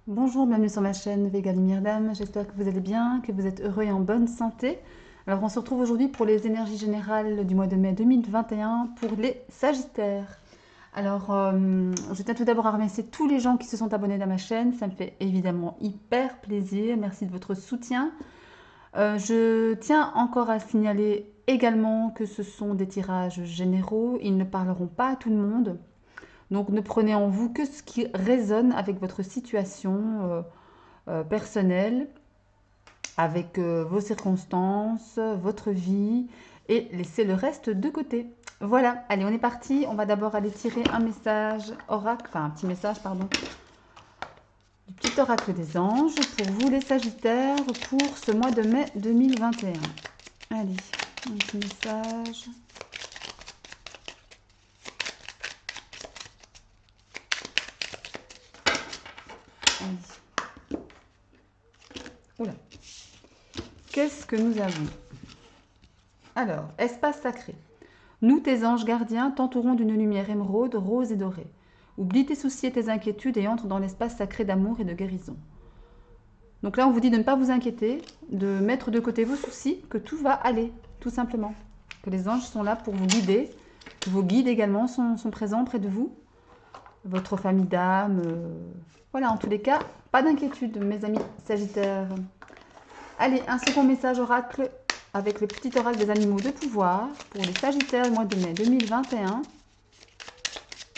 Bonjour, bienvenue sur ma chaîne Vegali Myrdam. J'espère que vous allez bien, que vous êtes heureux et en bonne santé. Alors, on se retrouve aujourd'hui pour les énergies générales du mois de mai 2021 pour les Sagittaires. Alors, je tiens tout d'abord à remercier tous les gens qui se sont abonnés à ma chaîne. Ça me fait évidemment hyper plaisir. Merci de votre soutien. Je tiens encore à signaler également que ce sont des tirages généraux. Ils ne parleront pas à tout le monde. Donc ne prenez en vous que ce qui résonne avec votre situation personnelle, avec vos circonstances, votre vie, et laissez le reste de côté. Voilà, allez, on est parti. On va d'abord aller tirer un message oracle, enfin un petit message, pardon, du petit oracle des anges pour vous les Sagittaires pour ce mois de mai 2021. Allez, un petit message. Allez. Oula. Qu'est-ce que nous avons? Alors, espace sacré. Nous, tes anges gardiens, t'entourons d'une lumière émeraude, rose et dorée. Oublie tes soucis et tes inquiétudes et entre dans l'espace sacré d'amour et de guérison. Donc là, on vous dit de ne pas vous inquiéter, de mettre de côté vos soucis, que tout va aller, tout simplement. Que les anges sont là pour vous guider, que vos guides également sont présents près de vous, votre famille d'âme. Voilà, en tous les cas, pas d'inquiétude, mes amis Sagittaires. Allez, un second message oracle avec le petit oracle des animaux de pouvoir pour les Sagittaires, mois de mai 2021.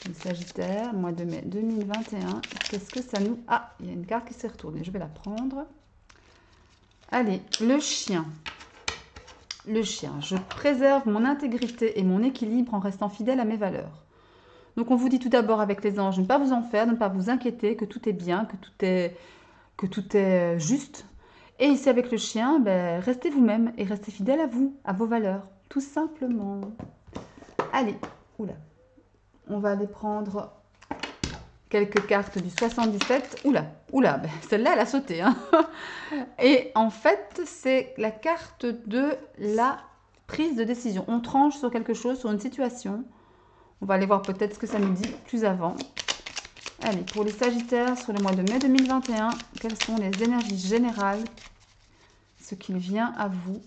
Les Sagittaires, mois de mai 2021. Qu'est-ce que ça nous... Ah, il y a une carte qui s'est retournée. Je vais la prendre. Allez, le chien. Le chien. Je préserve mon intégrité et mon équilibre en restant fidèle à mes valeurs. Donc on vous dit tout d'abord avec les anges de ne pas vous en faire, de ne pas vous inquiéter, que tout est bien, que tout est juste. Et ici avec le chien, ben, restez vous-même et restez fidèle à vous, à vos valeurs, tout simplement. Allez, oula, on va aller prendre quelques cartes du 77. Oula, oula, ben, celle-là elle a sauté. Hein. Et en fait, c'est la carte de la prise de décision. On tranche sur quelque chose, sur une situation. On va aller voir peut-être ce que ça nous dit plus avant. Allez, pour les Sagittaires, sur le mois de mai 2021, quelles sont les énergies générales, ce qu'il vient à vous,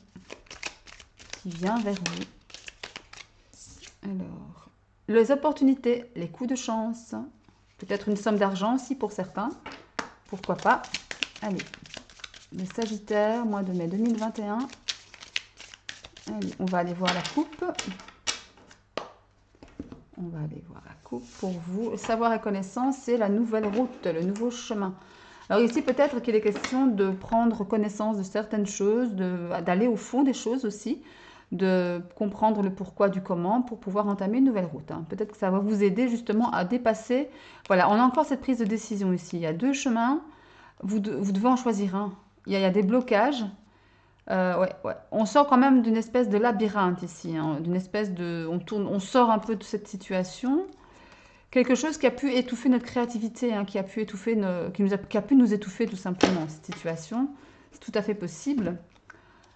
qui vient vers vous. Alors, les opportunités, les coups de chance, peut-être une somme d'argent aussi pour certains, pourquoi pas. Allez, les Sagittaires, mois de mai 2021. Allez, on va aller voir la coupe. On va aller voir la coupe pour vous. Savoir et connaissance, c'est la nouvelle route, le nouveau chemin. Alors ici, peut-être qu'il est question de prendre connaissance de certaines choses, d'aller au fond des choses aussi, de comprendre le pourquoi du comment pour pouvoir entamer une nouvelle route. Hein. Peut-être que ça va vous aider justement à dépasser. Voilà, on a encore cette prise de décision ici. Il y a deux chemins, vous devez en choisir un. Il y a des blocages. Ouais. On sort quand même d'une espèce de labyrinthe ici, hein, d'une espèce de... on sort un peu de cette situation. Quelque chose qui a pu étouffer notre créativité, hein, qui a pu étouffer, qui a pu nous étouffer tout simplement, cette situation. C'est tout à fait possible.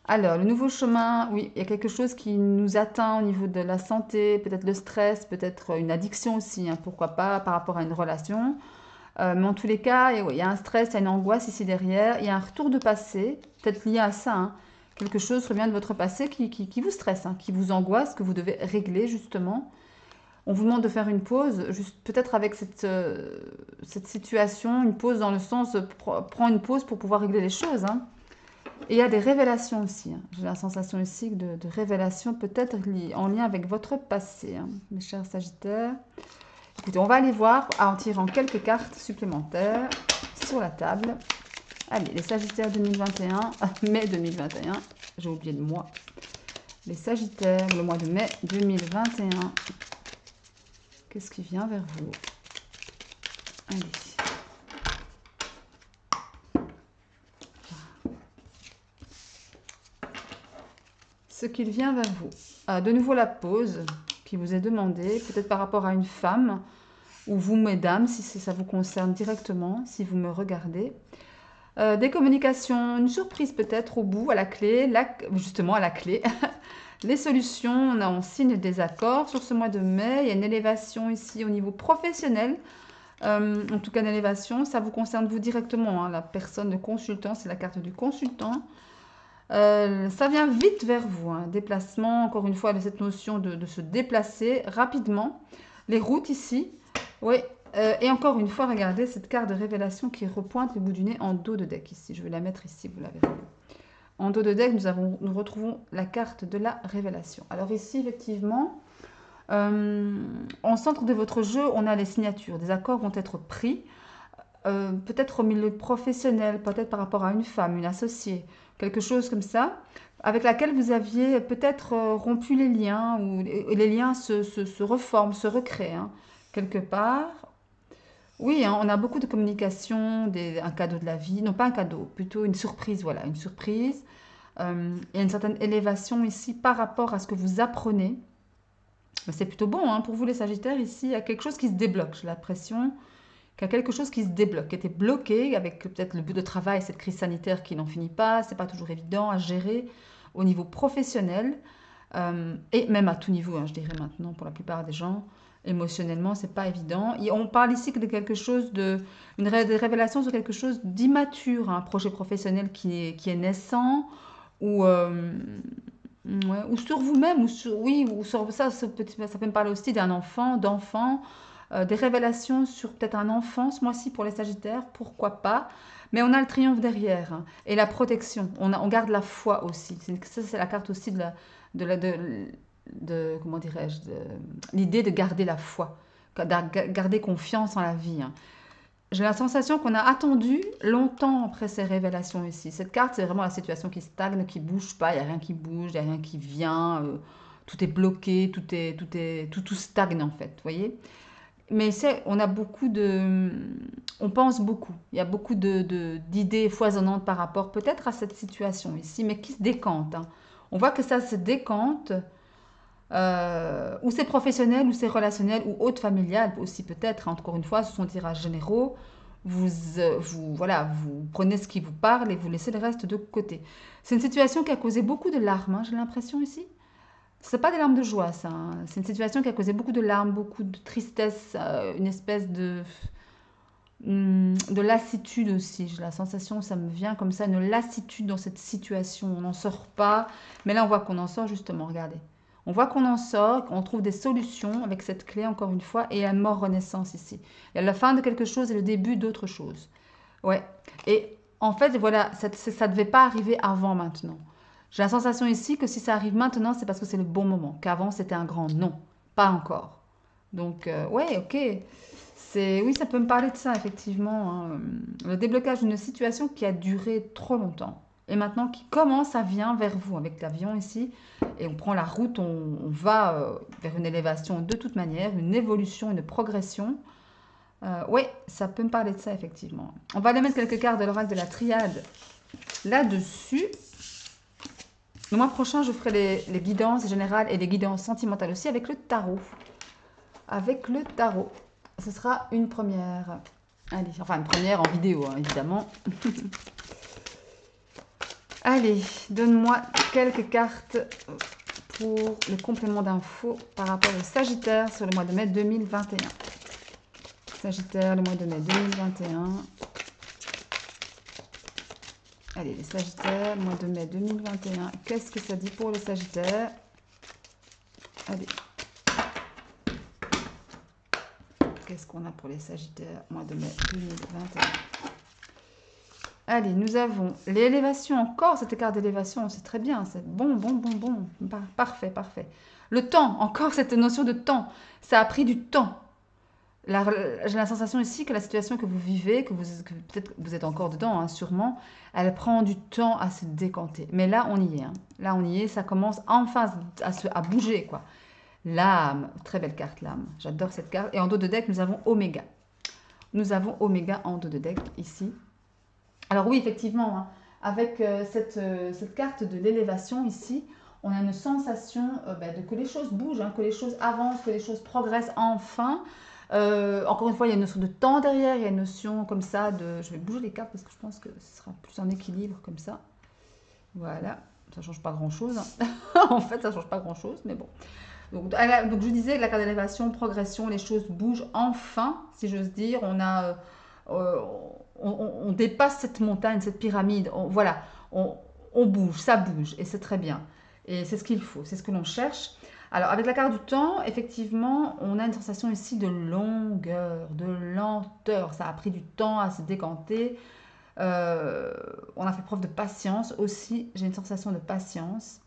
Alors, le nouveau chemin, oui, il y a quelque chose qui nous atteint au niveau de la santé, peut-être le stress, peut-être une addiction aussi, hein, pourquoi pas, par rapport à une relation. Mais en tous les cas, il y a un stress, il y a une angoisse ici derrière, il y a un retour de passé, peut-être lié à ça. Hein. Quelque chose revient de votre passé qui vous stresse, hein, qui vous angoisse, que vous devez régler justement. On vous demande de faire une pause, juste peut-être avec cette situation, une pause dans le sens, prends une pause pour pouvoir régler les choses. Hein. Et il y a des révélations aussi. Hein. J'ai la sensation ici de révélations peut-être en lien avec votre passé, hein, mes chers Sagittaires. Écoutez, on va aller voir en tirant quelques cartes supplémentaires sur la table. Allez, les Sagittaires 2021, mai 2021, j'ai oublié de moi. Les Sagittaires, le mois de mai 2021. Qu'est-ce qui vient vers vous? Allez. Ce qu'il vient vers vous. Ah, de nouveau la pause qui vous est demandée, peut-être par rapport à une femme, ou vous, mesdames, si ça vous concerne directement, si vous me regardez. Des communications, une surprise peut-être au bout, à la clé, justement à la clé. Les solutions, on signe des accords sur ce mois de mai. Il y a une élévation ici au niveau professionnel. en tout cas d'élévation. Ça vous concerne vous directement, hein, la personne, de consultant, c'est la carte du consultant. Ça vient vite vers vous, hein. Déplacement, encore une fois, de cette notion de se déplacer rapidement. Les routes ici, oui. Et encore une fois, regardez cette carte de révélation qui repointe le bout du nez en dos de deck ici. Je vais la mettre ici, vous l'avez vu. En dos de deck, nous retrouvons la carte de la révélation. Alors ici, effectivement, en centre de votre jeu, on a les signatures. Des accords vont être pris, peut-être au milieu professionnel, peut-être par rapport à une femme, une associée, quelque chose comme ça, avec laquelle vous aviez peut-être rompu les liens, ou les liens se reforment, se recréent, hein, quelque part. Oui, hein, on a beaucoup de communication, un cadeau de la vie, non pas un cadeau, plutôt une surprise, voilà, une surprise. Il y a une certaine élévation ici par rapport à ce que vous apprenez. C'est plutôt bon, hein, pour vous les Sagittaires, ici, il y a quelque chose qui se débloque, j'ai l'impression qu'il y a quelque chose qui se débloque, qui était bloqué avec peut-être le bout de travail, cette crise sanitaire qui n'en finit pas, c'est pas toujours évident à gérer au niveau professionnel, et même à tout niveau, hein, je dirais maintenant pour la plupart des gens. Émotionnellement, c'est pas évident. Et on parle ici de quelque chose des révélations sur quelque chose d'immature, hein, un projet professionnel qui est naissant, ou, ouais, ou sur vous-même, ou sur, oui, ou sur ça peut me parler aussi d'un enfant, d'enfant, des révélations sur peut-être un enfant, ce mois-ci pour les Sagittaires, pourquoi pas. Mais on a le triomphe derrière, hein, et la protection. On garde la foi aussi. Ça, c'est la carte aussi de, la- de, comment dirais-je, l'idée de garder la foi, garder confiance en la vie, hein. J'ai la sensation qu'on a attendu longtemps après ces révélations ici. Cette carte, c'est vraiment la situation qui stagne, qui bouge pas, il n'y a rien qui bouge, il n'y a rien qui vient, tout est bloqué, tout stagne en fait, vous voyez. Mais on a beaucoup on pense beaucoup. Il y a beaucoup d'idées foisonnantes par rapport peut-être à cette situation ici, mais qui se décante, hein. On voit que ça se décante, ou c'est professionnel, ou c'est relationnel, ou autre familial aussi peut-être, hein. Encore une fois, ce sont des tirages généraux. Voilà, vous prenez ce qui vous parle et vous laissez le reste de côté. C'est une situation qui a causé beaucoup de larmes, hein, j'ai l'impression ici. C'est pas des larmes de joie, ça, hein. C'est une situation qui a causé beaucoup de larmes, beaucoup de tristesse, une espèce de lassitude aussi. J'ai la sensation, ça me vient comme ça, une lassitude dans cette situation. On n'en sort pas. Mais là, on voit qu'on en sort justement, regardez. On voit qu'on en sort, qu'on trouve des solutions avec cette clé, encore une fois, et la mort renaissance ici. Il y a la fin de quelque chose et le début d'autre chose. Ouais. Et en fait, voilà, ça ne devait pas arriver avant maintenant. J'ai la sensation ici que si ça arrive maintenant, c'est parce que c'est le bon moment. Qu'avant, c'était un grand non. Pas encore. Donc, ouais, ok. Oui, ça peut me parler de ça, effectivement, hein. Le déblocage d'une situation qui a duré trop longtemps. Et maintenant qui commence, ça vient vers vous avec l'avion ici. Et on prend la route, on va vers une élévation de toute manière, une évolution, une progression. Oui, ça peut me parler de ça, effectivement. On va aller mettre quelques cartes de l'oracle de la triade là-dessus. Le mois prochain, je ferai les guidances générales et les guidances sentimentales aussi avec le tarot. Avec le tarot. Ce sera une première. Allez, enfin une première en vidéo, hein, évidemment. Allez, donne-moi quelques cartes pour le complément d'infos par rapport au Sagittaire sur le mois de mai 2021. Sagittaire, le mois de mai 2021. Allez, les Sagittaires, mois de mai 2021. Qu'est-ce que ça dit pour les Sagittaires? Allez. Qu'est-ce qu'on a pour les Sagittaires, mois de mai 2021? Allez, nous avons l'élévation, encore cette carte d'élévation, c'est très bien, c'est bon. Parfait, parfait. Le temps, encore cette notion de temps, ça a pris du temps. J'ai la sensation ici que la situation que vous vivez, que peut-être que vous êtes encore dedans, hein, sûrement, elle prend du temps à se décanter. Mais là, on y est, hein. Là, on y est, ça commence enfin à bouger, quoi. L'âme, très belle carte, l'âme. J'adore cette carte. Et en dos de deck, nous avons Oméga. Nous avons Oméga en dos de deck, ici. Alors oui, effectivement, hein, avec cette carte de l'élévation ici, on a une sensation que les choses bougent, hein, que les choses avancent, que les choses progressent enfin. Encore une fois, il y a une notion de temps derrière, il y a une notion comme ça de... Je vais bouger les cartes parce que je pense que ce sera plus en équilibre comme ça. Voilà, ça ne change pas grand-chose, hein. En fait, ça ne change pas grand-chose, mais bon. Donc je disais, la carte d'élévation, progression, les choses bougent enfin, si j'ose dire. Euh, on dépasse cette montagne, cette pyramide. Voilà, on, on bouge, ça bouge, et c'est très bien. Et c'est ce qu'il faut, c'est ce que l'on cherche. Alors, avec la carte du temps, effectivement, on a une sensation ici de longueur, de lenteur. Ça a pris du temps à se décanter. On a fait preuve de patience aussi. J'ai une sensation de patience.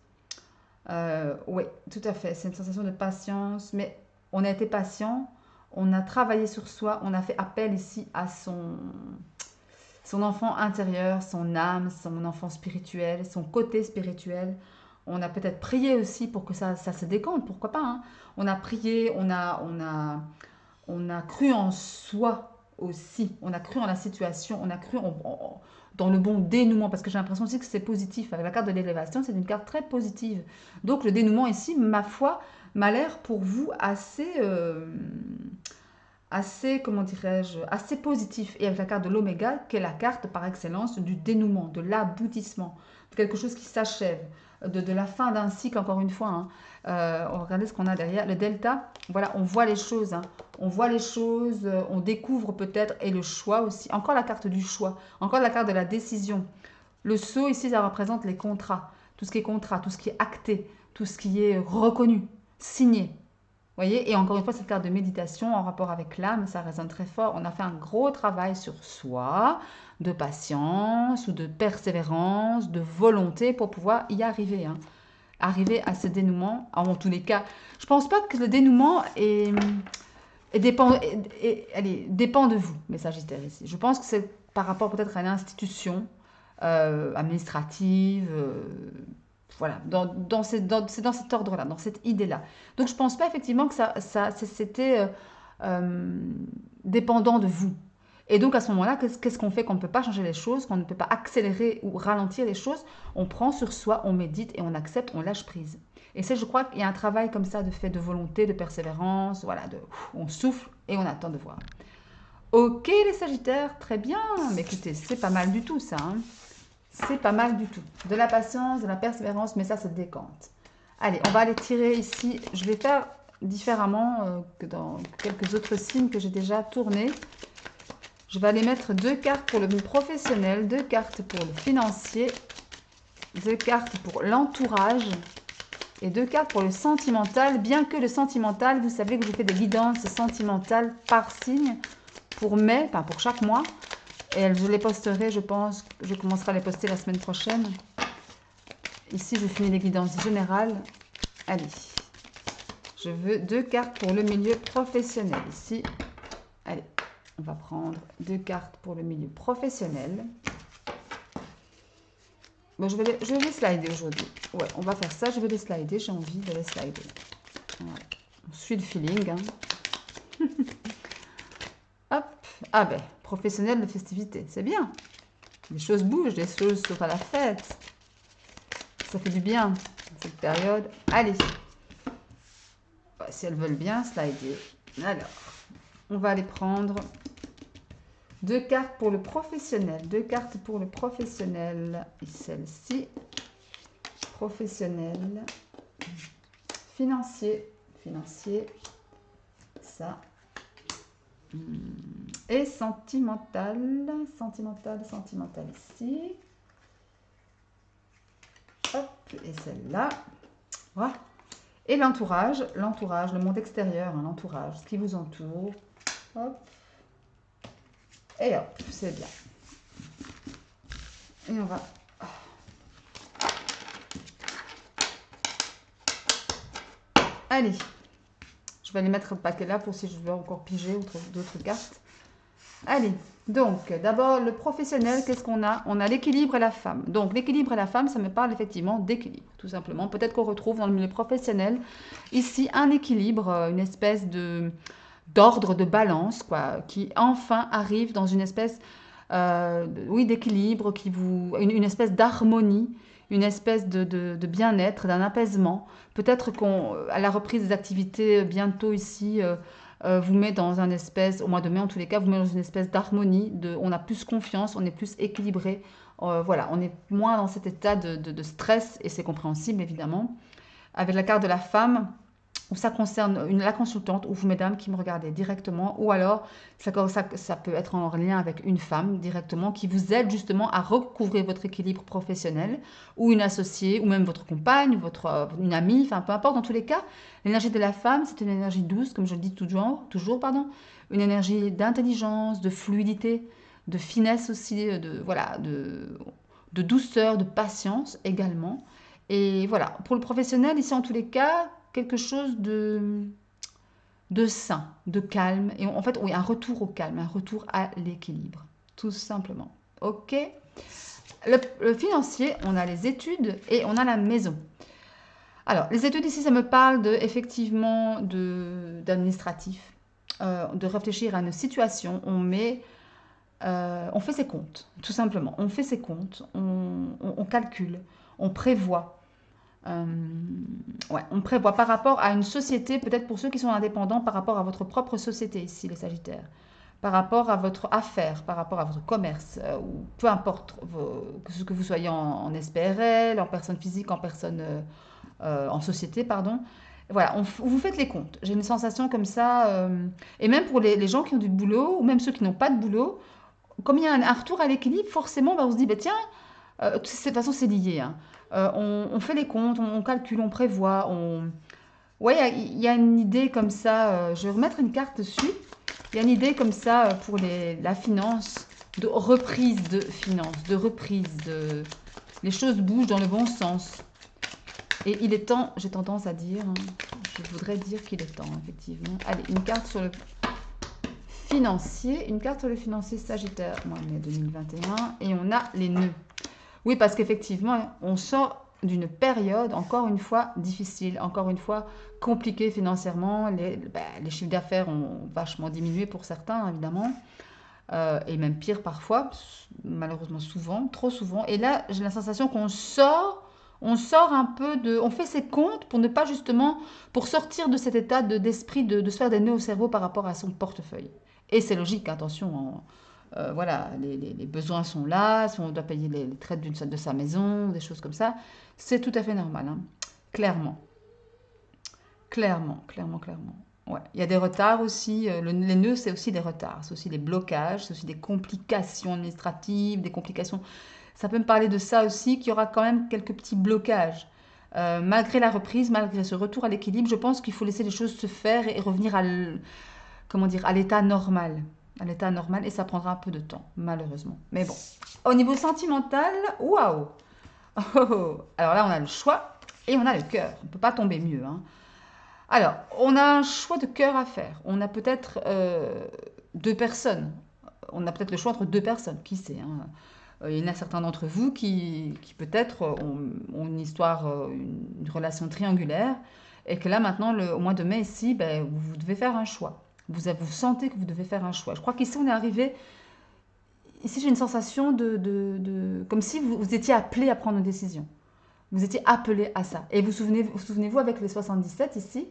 Oui, tout à fait. C'est une sensation de patience, mais on a été patient, on a travaillé sur soi, on a fait appel ici à son enfant intérieur, son âme, son enfant spirituel, son côté spirituel. On a peut-être prié aussi pour que ça se décante, pourquoi pas, hein. On a prié, on a cru en soi aussi, on a cru en la situation, on a cru dans le bon dénouement, parce que j'ai l'impression aussi que c'est positif. Avec la carte de l'élévation, c'est une carte très positive. Donc le dénouement ici, ma foi, m'a l'air pour vous assez, comment dirais-je, assez positif. Et avec la carte de l'oméga, qui est la carte par excellence du dénouement, de l'aboutissement, de quelque chose qui s'achève, de la fin d'un cycle, encore une fois, hein. Regardez ce qu'on a derrière. Le delta, voilà, on voit les choses, hein. On voit les choses, on découvre peut-être, et le choix aussi. Encore la carte du choix, encore la carte de la décision. Le sceau ici, ça représente les contrats. Tout ce qui est contrat, tout ce qui est acté, tout ce qui est reconnu, signé. Voyez, et encore une fois, cette carte de méditation en rapport avec l'âme, ça résonne très fort. On a fait un gros travail sur soi, de patience ou de persévérance, de volonté pour pouvoir y arriver, hein. Arriver à ce dénouement. En tous les cas, je pense pas que le dénouement allez, dépend de vous, mes Sagittaires ici. Je pense que c'est par rapport peut-être à l'institution administrative, voilà, c'est dans cet ordre-là, dans cette idée-là. Donc je ne pense pas effectivement que c'était euh, dépendant de vous. Et donc à ce moment-là, qu'est-ce qu'on fait qu'on ne peut pas changer les choses, qu'on ne peut pas accélérer ou ralentir les choses? On prend sur soi, on médite et on accepte, on lâche prise. Et c'est, je crois qu'il y a un travail comme ça de fait de volonté, de persévérance, voilà, on souffle et on attend de voir. Ok les Sagittaires, très bien. Mais écoutez, c'est pas mal du tout ça, hein. C'est pas mal du tout. De la patience, de la persévérance, mais ça se décante. Allez, on va aller tirer ici. Je vais faire différemment que dans quelques autres signes que j'ai déjà tournés. Je vais aller mettre 2 cartes pour le professionnel, 2 cartes pour le financier, 2 cartes pour l'entourage et 2 cartes pour le sentimental. Bien que le sentimental, vous savez que je fais des guidances sentimentales par signe pour mai, enfin pour chaque mois. Et je les posterai, je pense, je commencerai à les poster la semaine prochaine. Ici, je finis les guidances générales. Allez, je veux 2 cartes pour le milieu professionnel ici. Allez, on va prendre 2 cartes pour le milieu professionnel. Bon, je vais les slider aujourd'hui. Ouais, on va faire ça, je vais les slider, j'ai envie de les slider. Voilà. On suit le feeling, hein. Hop, ah ben, professionnel de festivité, c'est bien. Les choses bougent, les choses sont à la fête. Ça fait du bien, cette période. Allez, si elles veulent bien slider. Alors, on va aller prendre 2 cartes pour le professionnel. 2 cartes pour le professionnel. Et celle-ci, professionnel, financier, ça. Et sentimental ici. Hop, et celle-là. Voilà. Et l'entourage, le monde extérieur, hein, l'entourage, ce qui vous entoure. Hop. Et hop, c'est bien. Et on va... Allez. Je vais les mettre le paquet là pour si je veux encore piger d'autres cartes. Allez, donc d'abord le professionnel, qu'est-ce qu'on a? On a l'équilibre et la femme. Donc l'équilibre et la femme, ça me parle effectivement d'équilibre, tout simplement. Peut-être qu'on retrouve dans le milieu professionnel ici un équilibre, une espèce d'ordre, de balance, quoi, qui enfin arrive dans une espèce oui, d'équilibre, une espèce d'harmonie, une espèce de bien-être, d'un apaisement. Peut-être qu'à la reprise des activités bientôt ici, vous met dans un espèce, au mois de mai en tous les cas, vous met dans une espèce d'harmonie, on a plus confiance, on est plus équilibré, voilà, on est moins dans cet état de stress, et c'est compréhensible évidemment. Avec la carte de la femme, ou ça concerne la consultante ou vous, mesdames, qui me regardez directement, ou alors ça peut être en lien avec une femme directement qui vous aide justement à recouvrir votre équilibre professionnel, ou une associée, ou même votre compagne, ou une amie, enfin peu importe, dans tous les cas, l'énergie de la femme, c'est une énergie douce, comme je le dis toujours, pardon, une énergie d'intelligence, de fluidité, de finesse aussi, voilà, de douceur, de patience également. Et voilà, pour le professionnel, ici en tous les cas, quelque chose de sain, de calme. Et en fait, oui, un retour au calme, un retour à l'équilibre, tout simplement. Ok. Le financier, on a les études et on a la maison. Alors, les études ici, ça me parle effectivement d'administratif, de réfléchir à une situation. On fait ses comptes, tout simplement. On fait ses comptes, on calcule, on prévoit. Euh, ouais, on prévoit par rapport à une société, peut-être pour ceux qui sont indépendants, par rapport à votre propre société ici, les Sagittaires, par rapport à votre affaire, par rapport à votre commerce, ou peu importe, que vous soyez en SPRL, en personne physique, en personne, en société, pardon. Voilà, vous faites les comptes. J'ai une sensation comme ça, et même pour les gens qui ont du boulot, ou même ceux qui n'ont pas de boulot, comme il y a un retour à l'équilibre, forcément, bah, on se dit, bah, tiens, de toute façon, c'est lié, hein. On fait les comptes, on calcule, on prévoit. Ouais, il y a une idée comme ça. Je vais remettre une carte dessus. Il y a une idée comme ça pour la finance, de reprise de finance, de reprise. Les choses bougent dans le bon sens. Et il est temps, j'ai tendance à dire, hein, je voudrais dire qu'il est temps, effectivement. Allez, une carte sur le financier, une carte sur le financier Sagittaire, mois de mai 2021, et on a les nœuds. Oui, parce qu'effectivement, on sort d'une période, encore une fois, difficile, encore une fois, compliquée financièrement. Les chiffres d'affaires ont vachement diminué pour certains, évidemment, et même pire parfois, malheureusement souvent, trop souvent. Et là, j'ai la sensation on sort un peu on fait ses comptes pour ne pas justement, pour sortir de cet état d'esprit de se faire des nœuds au cerveau par rapport à son portefeuille. Et c'est logique, attention, hein. Voilà, les besoins sont là, si on doit payer les traites de sa maison, des choses comme ça, c'est tout à fait normal, hein. Clairement, clairement. Ouais. Il y a des retards aussi, les nœuds c'est aussi des retards, c'est aussi des blocages, c'est aussi des complications administratives, des complications. Ça peut me parler de ça aussi, qu'il y aura quand même quelques petits blocages. Malgré la reprise, malgré ce retour à l'équilibre, je pense qu'il faut laisser les choses se faire et revenir comment dire, à l'état normal. À l'état normal, et ça prendra un peu de temps, malheureusement. Mais bon. Au niveau sentimental, waouh! Oh, oh, oh. Alors là, on a le choix et on a le cœur. On ne peut pas tomber mieux, hein. Alors, on a un choix de cœur à faire. On a peut-être deux personnes. On a peut-être le choix entre deux personnes, qui sait, hein. Il y en a certains d'entre vous qui peut-être ont une histoire, une relation triangulaire, et que là maintenant, au mois de mai, ici, ben, vous devez faire un choix. Vous sentez que vous devez faire un choix. Je crois qu'ici, on est arrivé. Ici, j'ai une sensation comme si vous étiez appelé à prendre une décision. Vous étiez appelé à ça. Et vous souvenez-vous avec les 77 ici,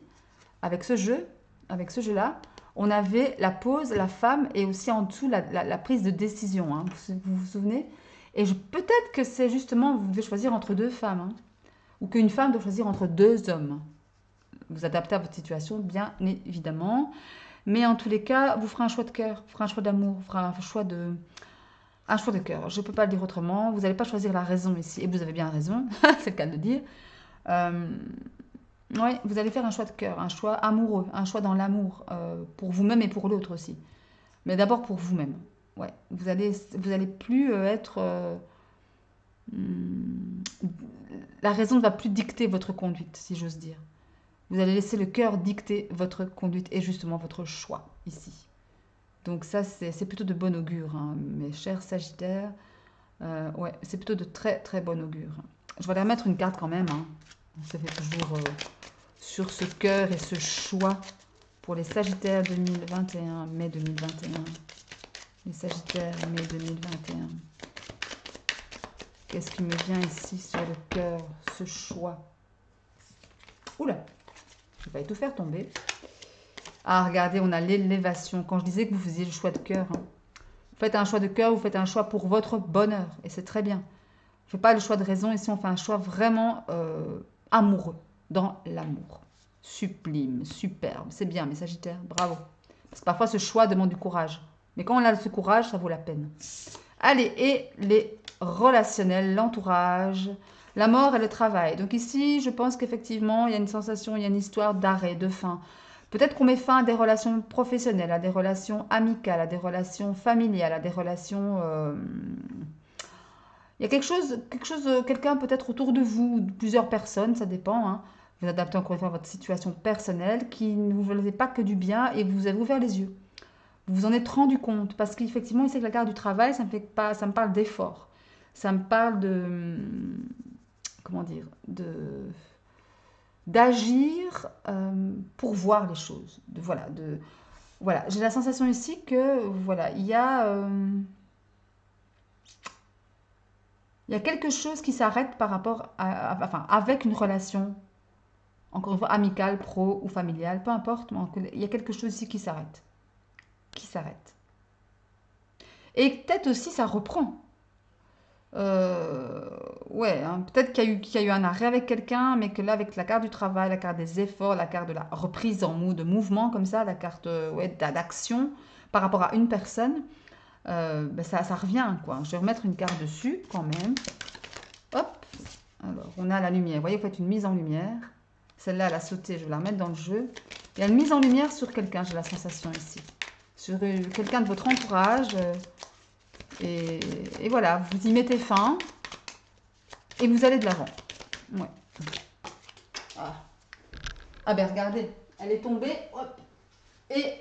avec ce jeu, avec ce jeu-là, on avait la pause, la femme, et aussi en dessous la prise de décision, hein. Vous souvenez? Et peut-être que c'est justement, vous devez choisir entre deux femmes, hein, ou qu'une femme doit choisir entre deux hommes. Vous adaptez à votre situation, bien évidemment. Mais en tous les cas, vous ferez un choix de cœur, vous ferez un choix d'amour, vous ferez un choix de cœur. Je ne peux pas le dire autrement. Vous n'allez pas choisir la raison ici. Et vous avez bien raison, c'est le cas de le dire. Oui, vous allez faire un choix de cœur, un choix amoureux, un choix dans l'amour, pour vous-même et pour l'autre aussi. Mais d'abord pour vous-même. Ouais, vous allez plus être. Hmm, la raison ne va plus dicter votre conduite, si j'ose dire. Vous allez laisser le cœur dicter votre conduite et justement votre choix ici. Donc ça, c'est plutôt de bon augure, hein, mes chers Sagittaires. Ouais, c'est plutôt de très très bon augure. Je vais aller remettre une carte quand même, hein. Ça fait toujours sur ce cœur et ce choix pour les Sagittaires 2021, mai 2021. Les Sagittaires, mai 2021. Qu'est-ce qui me vient ici sur le cœur, ce choix? Oula, je vais pas tout faire tomber. Ah, regardez, on a l'élévation. Quand je disais que vous faisiez le choix de cœur, hein. Vous faites un choix de cœur, vous faites un choix pour votre bonheur. Et c'est très bien. On ne fait pas le choix de raison. Ici, on fait un choix vraiment amoureux, dans l'amour. Sublime, superbe. C'est bien, mes Sagittaires. Bravo. Parce que parfois, ce choix demande du courage. Mais quand on a ce courage, ça vaut la peine. Allez, et les relationnels, l'entourage, la mort et le travail. Donc ici, je pense qu'effectivement, il y a une sensation, il y a une histoire d'arrêt, de fin. Peut-être qu'on met fin à des relations professionnelles, à des relations amicales, à des relations familiales, à des relations... Il y a quelqu'un peut-être autour de vous, plusieurs personnes, ça dépend, hein. Vous adaptez encore une fois à votre situation personnelle qui ne vous faisait pas que du bien et vous avez ouvert les yeux. Vous vous en êtes rendu compte parce qu'effectivement, ici avec la carte du travail, ça me parle d'effort. Ça me parle de, comment dire, d'agir pour voir les choses. Voilà. J'ai la sensation ici que, voilà, il y a quelque chose qui s'arrête par rapport enfin, avec une relation, encore une fois, amicale, pro ou familiale, peu importe, mais il y a quelque chose ici qui s'arrête. Et peut-être aussi ça reprend. Ouais, hein, peut-être qu'il y a eu un arrêt avec quelqu'un, mais que là, avec la carte du travail, la carte des efforts, la carte de la reprise de mouvement, comme ça, la carte ouais, d'action par rapport à une personne, ben ça revient, quoi. Je vais remettre une carte dessus, quand même. Hop, alors, on a la lumière. Vous voyez, vous faites une mise en lumière. Celle-là, elle a sauté, je vais la remettre dans le jeu. Il y a une mise en lumière sur quelqu'un, j'ai la sensation ici. Sur quelqu'un de votre entourage. Et voilà, vous y mettez fin. Et vous allez de l'avant. Ouais. Ah ben regardez, elle est tombée. Hop, et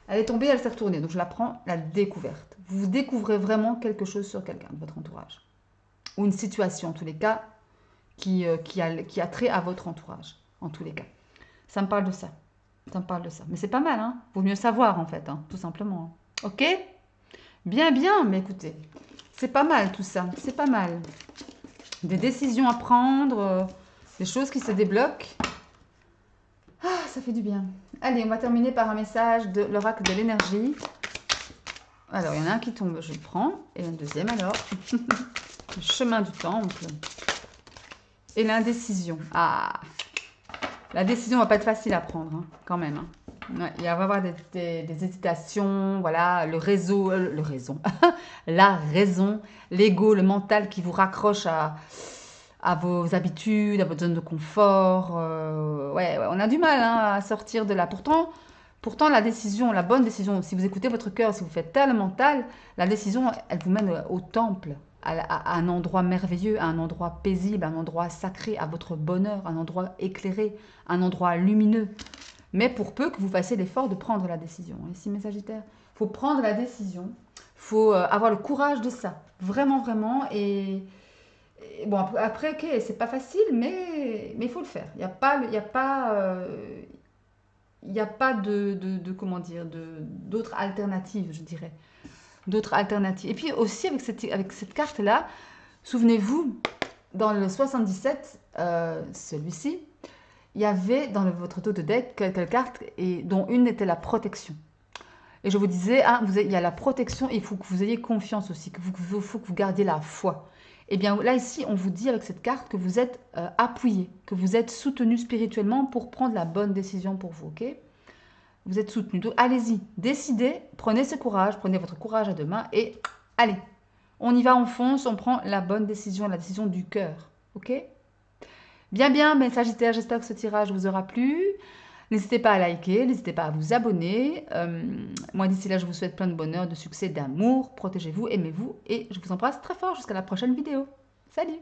elle est tombée, elle s'est retournée. Donc je la prends, la découverte. Vous découvrez vraiment quelque chose sur quelqu'un de votre entourage. Ou une situation, en tous les cas, qui a trait à votre entourage. En tous les cas. Ça me parle de ça. Mais c'est pas mal, hein. Vaut mieux savoir, en fait, hein, tout simplement. Ok? Bien, bien. Mais écoutez, c'est pas mal tout ça. C'est pas mal. Des décisions à prendre, des choses qui se débloquent. Ah, ça fait du bien. Allez, on va terminer par un message de l'oracle de l'énergie. Alors, il y en a un qui tombe, je le prends. Et un deuxième, alors. Le chemin du temple. Et l'indécision. Ah, la décision va pas être facile à prendre, hein, quand même. Hein. Ouais, il va y avoir des hésitations, voilà, le réseau, la raison, l'ego, le mental qui vous raccroche à vos habitudes, à votre zone de confort. Ouais, on a du mal hein, à sortir de là. Pourtant, la décision, la bonne décision, si vous écoutez votre cœur, si vous faites tel mental, la décision, elle vous mène au temple, à un endroit merveilleux, à un endroit paisible, à un endroit sacré, à votre bonheur, un endroit éclairé, un endroit lumineux. Mais pour peu que vous fassiez l'effort de prendre la décision. Ici, mes Sagittaires, il faut prendre la décision, il faut avoir le courage de ça, vraiment, vraiment. Et bon, après, ok, c'est pas facile, mais il faut le faire. Il n'y a pas, comment dire, d'autres alternatives, je dirais. D'autres alternatives. Et puis aussi, avec cette carte-là, souvenez-vous, dans le 77, celui-ci, il y avait dans votre dos de deck quelques cartes, dont une était la protection. Et je vous disais, il y a la protection, et il faut que vous ayez confiance aussi, il faut que vous gardiez la foi. Et bien là, ici, on vous dit avec cette carte que vous êtes appuyé, que vous êtes soutenu spirituellement pour prendre la bonne décision pour vous, ok? Vous êtes soutenu. Donc, allez-y, décidez, prenez ce courage, prenez votre courage à deux mains et allez, on y va, on fonce, on prend la bonne décision, la décision du cœur, ok? Bien, bien, mes Sagittaires, j'espère que ce tirage vous aura plu. N'hésitez pas à liker, n'hésitez pas à vous abonner. Moi, d'ici là, je vous souhaite plein de bonheur, de succès, d'amour. Protégez-vous, aimez-vous et je vous embrasse très fort jusqu'à la prochaine vidéo. Salut!